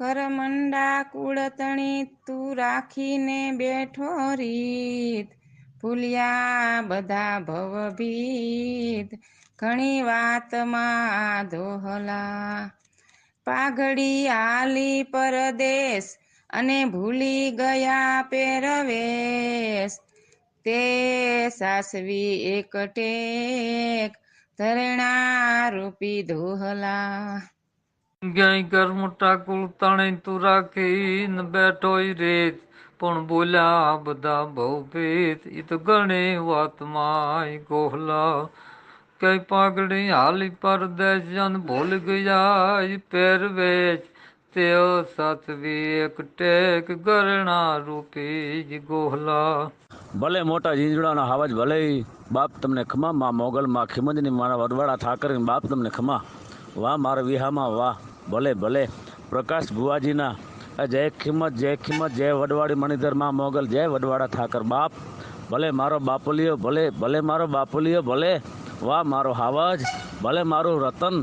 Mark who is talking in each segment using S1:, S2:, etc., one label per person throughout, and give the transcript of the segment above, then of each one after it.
S1: કરમંડા કુળતણી તું રાખીને બેઠો રીત, ભૂલ્યા બધા ભવભીત ઘણી વાતમાં દોહલા, પાઘડી આલી પરદેશ અને ભૂલી ગયા પહેરવેશ, તે સાસવી એક ટેક ધરણા રૂપી દોહલા.
S2: ક્યાંય કરમટા કુળતાણી તું રાખીને બેઠો રેત, પણ બોલ્યા બધા ભવભીત ઈ તો ઘણી વાતમાં ગોહલા, કઈ પાઘડી હાલી પરદેશ અને ભૂલ ગયા ઈ પહેરવેશ, તે સાસવી એક ટેક ઘરણા રૂપી ગોહલા.
S3: ભલે મોટા ઝીંઝુડાનો હાવજ ભલે બાપ તમને ખમા, માં મોગલ માં ખીમજની મારા વડવાડા ઠાકર બાપ તમને ખમા, વાહ મારા વિહામાં વાહ ભલે ભલે, પ્રકાશ ભુવાજીના જય ખીમત જય વડવાડી મણિધર માં મોગલ જય વડવાડા ઠાકર બાપ, ભલે મારો બાપુલિયો ભલે ભલે મારો બાપુલિયો ભલે, વાહ મારો હાવજ ભલે મારું રતન,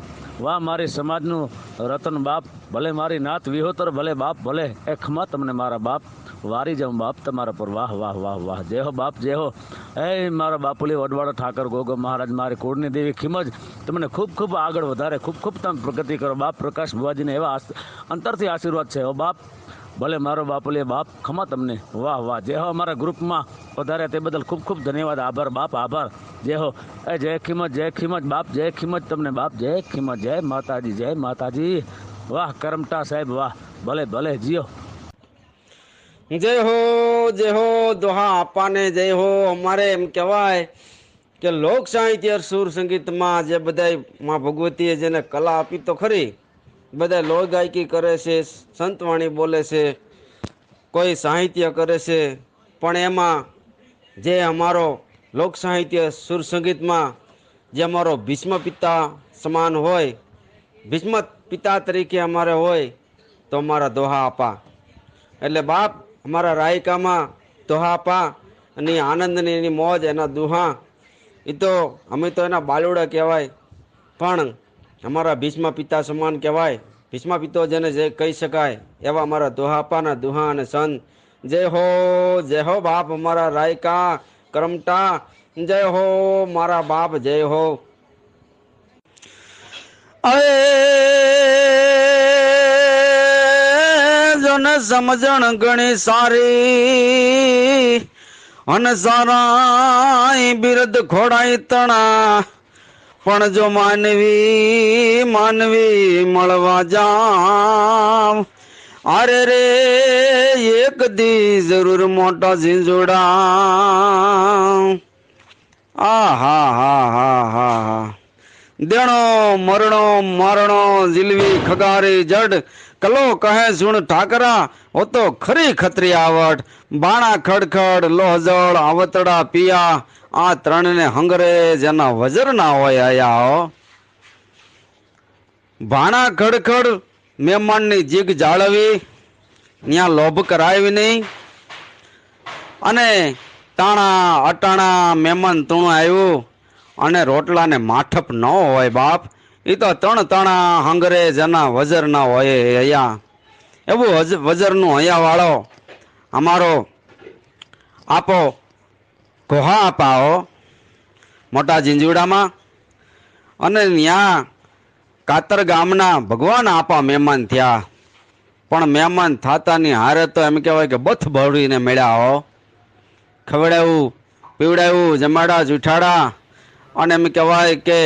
S3: વાહ મારી સમાજનું રતન બાપ, ભલે મારી નાત વિહોતર ભલે બાપ ભલે, એ ખમા તમને મારા બાપ, વારી જાઉં બાપ તમારા પર વાહ વાહ વાહ વાહ, જય હો બાપ જય હો. એ મારા બાપુલી વડવાડા ઠાકર ગોગો મહારાજ મારી કુળની દેવી ખીમજ તમને ખૂબ ખૂબ આગળ વધારે, ખૂબ ખૂબ તમે પ્રગતિ કરો બાપ, પ્રકાશ ભુવાજીને એવા અંતરથી આશીર્વાદ છે હો બાપ, ભલે મારો બાપુલી બાપ ખમા તમને વાહ વાહ, જય હો. અમારા ગ્રુપમાં વધારે તે બદલ ખૂબ ખૂબ ધન્યવાદ, આભાર બાપ આભાર, જય હો. એ જય ખીમત બાપ જય ખીમત તમને બાપ, જય ખીમત જય માતાજી વાહ કરમટા સાહેબ વાહ ભલે ભલે જીઓ.
S4: જય હો દોહા આપાને જય હો. અમારે એમ કહેવાય કે લોક સાહિત્ય સુર સંગીતમાં જે બધા માં ભગવતીએ જેને કલા આપી તો ખરી, બધા લોક ગાયકી કરે છે, સંતવાણી બોલે છે, કોઈ સાહિત્ય કરે છે, પણ એમાં જે અમારો લોક સાહિત્ય સુર સંગીતમાં જે અમારો ભીષ્મ પિતા સમાન હોય, ભીષ્મ પિતા તરીકે અમારે હોય તો અમારા દોહા આપા, એટલે બાપ અમારા રાયકામાં દોહા આપા અને આનંદની એની મોજ એના દુહા, એ તો અમે તો એના બાલુડા કહેવાય, પણ અમારા ભીષ્મ પિતા સમાન કહેવાય, ભીષ્મ પિતો જેને જે કહી શકાય એવા અમારા દોહા આપાના દુહા અને સંત. જય હો બાપ અમારા રાયકા કરમટા, જય હો મારા બાપ જય હો. અરે જોને સમજણ ઘણી સારી અને સારા બિરદ ખોડાઈ તણા, પણ જો માનવી મળવા જાવ, અરે રે એક દી જરૂર મોટા ઝીંઝુડા, આ હા હા હા હા હા, દેણો મરણો મારણો જીલવી ખગારી જડ, કલો કહે સુણ ઠાકરા હો તો ખરી ખતરી આવટ, બાણા ખડખડ લોહજળ આવતડા પિયા, આ ત્રણને હંગરે જેના વજર ના હોય આયા. ભાણા ખડખડ મહેમાનની જીગ જાળવી, ત્યાં લોભ કરાવી નહીં, અને તાણા અટાણા મહેમાન તુણું આવ્યું અને રોટલાને માઠપ ન હોય બાપ, એ તો ત્રણ તણા હંગરે જેના વજર ના હોય અહીંયા, એવું વજરનું હૈયા વાળો અમારો આપો ગોહા અપાવો મોટા ઝીંઝુડામાં, અને ત્યાં કાતર ગામના ભગવાન આપા મહેમાન થયા, પણ મહેમાન થાતાની હારે તો એમ કહેવાય કે બથ ભળીને મળ્યા હો, ખવડાવ્યું પીવડાવ્યું જમાડા જુઠાડા, અને એમ કહેવાય કે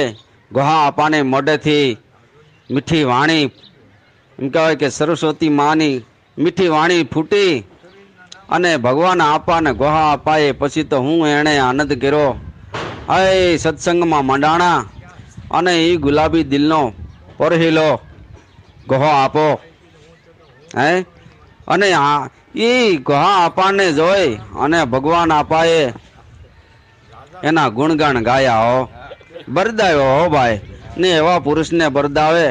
S4: ગોહા અપાને મોઢેથી મીઠી વાણી, એમ કહેવાય કે સરસ્વતી માની મીઠી વાણી ફૂટી, અને ભગવાન આપા ને ગોહા અપાએ પછી તો હું એણે આનંદ કર્યો, એ સત્સંગમાં મંડાણા, અને એ ગુલાબી દિલનો પરહીલો ગોહો આપો હે, અને એ ગોહા આપાને જોઈ અને ભગવાન આપાએ એના ગુણગાન ગાયા હો, બરદાવ્યો હો ભાઈ ને, એવા પુરુષને બરદાવે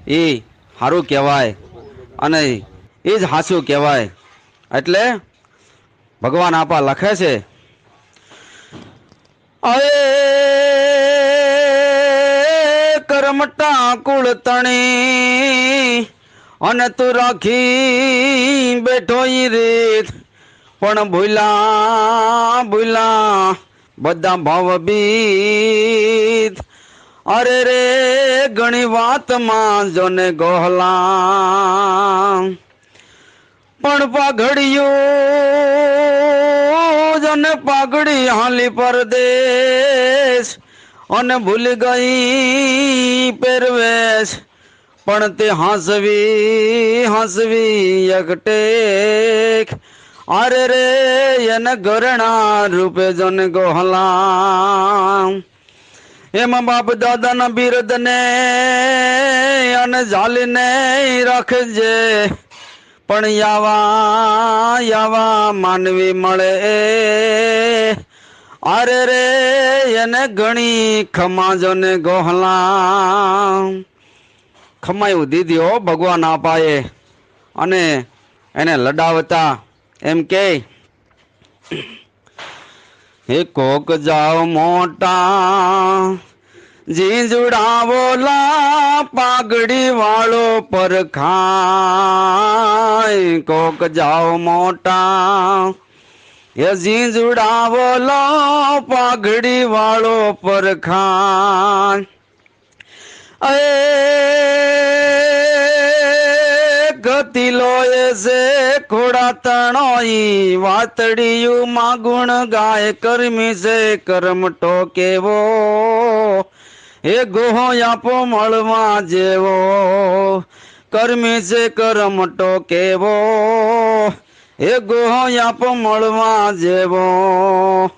S4: એ સારું કહેવાય, અને એ જ હાસ્યું કહેવાય. એટલે ભગવાન આપા લખે છે, અરે કરમટા કુળ તણી અને તું રાખી બેઠો ઈ રીત પણ ભૂલા ભૂલા બધા ભાવ બીત અરે રે ઘણી વાતમાં જોને ગોહલા પણ પાઘડિયું જને પાઘડી હાલી પરદેશ અને ભૂલી ગઈ પહેરવેશ પણ તે હસવી હસવી એકટેક અરે રે એને ઘરણા રૂપે જને ગોહલા એમાં બાપ દાદાના બિરદ ને અને જાલીને રાખજે પણ યાવા યાવા માનવી મળે અરે રે એને ઘણી ખમાજોને ગોહલા ખમાયું દીધી હો ભગવાન આપાએ અને એને લડાવતા એમ કે હે કોક જાઓ મોટા જીંજુડાવોલા પાઘડી વાળો પર ખાય કોક જાઓ મોટા એ જીંજુડાવોલો પાઘડી વાળો પર ખાય ગતિલો એસે ખોડા તણોઈ વાતડિયું માં ગુણ ગાય કરમી છે કરમ ટોકેવો એ ગોહો આપો મળવા જેવો કરમી છે કરમ ટોકેવો એ ગોહો આપો મળવા જેવો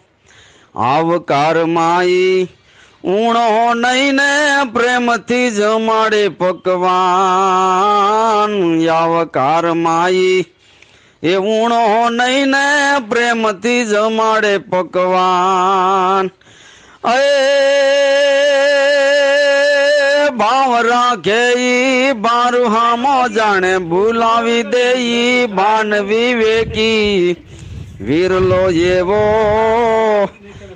S4: આવકાર માઈ ઊણો નહીં ને પ્રેમથી જમાડે પકવાન આવકાર માઈ એ ઊણો નહીં ને પ્રેમથી જમાડે પકવાન એ ભાવ રાખે ઈ બારું હામો જાણે ભૂલાવી દે ઈ બાન વિવેકી વીરલો એવો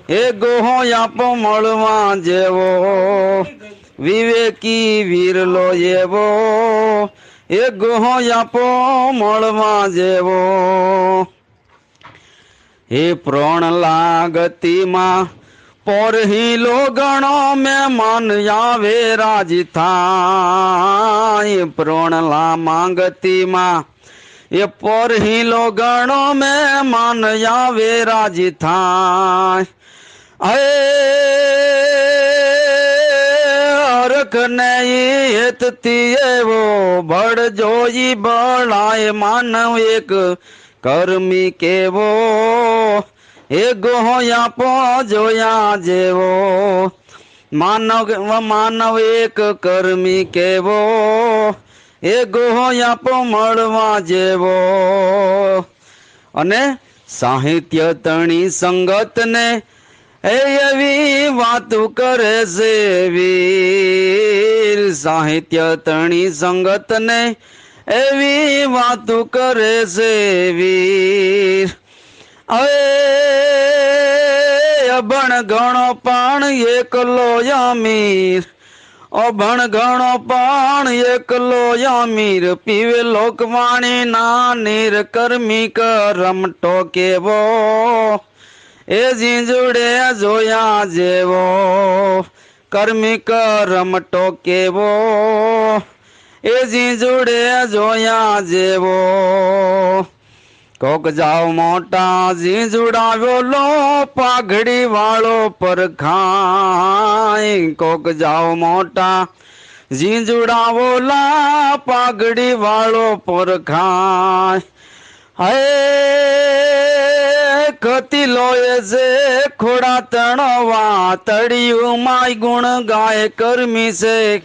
S4: એ ગોહો આપો મળવા જેવો વિવેકી વીરલો એવો એ ગોહો આપો મળવા જેવો એ પ્રણ લાગતીમાં પોરહીલો ગણો મહેમાન આવે રાજી થાય પ્રણ લા માંગતીમાં એ પોરહીલો ગણો મહેમાન આવે રાજી થાય હરખ ને હેતથી એવો બળ જોઈ બળાય માનવ એક કર્મી કેવો એ ગોહો આપો જોયા જેવો માનવ એક કર્મી કેવો એ ગોહો આપો મળવા જેવો અને સાહિત્ય તણી સંગત ને એવી વાતું કરે છે વીર સાહિત્ય તણી સંગત ને એવી વાતું કરે છે વીર અભણ ઘણો પણ એકલો અમીર અભણ ઘણો પણ એકલો અમીર પીવે લોકવાણી ના નીર કર્મી કરમ ટોકેવો એ જીંજુડે જોયા જેવો કર્મી કરમ ટોકેવો એ જીંજુડે જોયા જેવો કોક જાઓ મોટા જીંજુડાવ્યો લો પાઘડી વાળો પર ખાય કોક જાઓ મોટા જીંજુડાવો લા પાઘડી વાળો પર ખાય હે કતી લોએ છે ખોડા તણવા તળિયું માય ગુણ ગાય કર્મી છે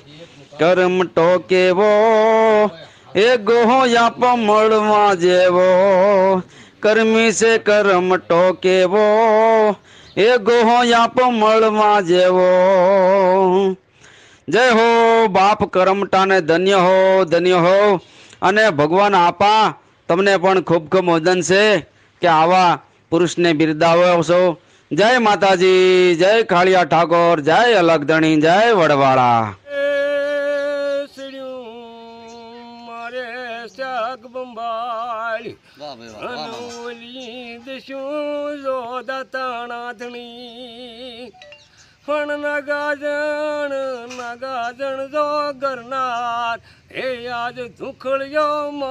S4: કર્મ ટોકેવો એ ગોહો આપ મળવા જેવો કર્મી છે કર્મ ટોકેવો એ ગોહો આપ મળવા જેવો જય હો બાપ કરમટાને ધન્ય હો અને ભગવાન આપા તમને પણ ખૂબ ખૂબ વંદન છે કે આવા પુરુષને બિરદાવો છો જય માતાજી જય કાળિયા ઠાકોર જય અલગધણી જય વડવાળા
S5: મારે શાક બંબાળી અનોલી દશું જો દાતાણા ધણી પણ નગાજણ જો ગરનાર એ આજ ધુખળ્યો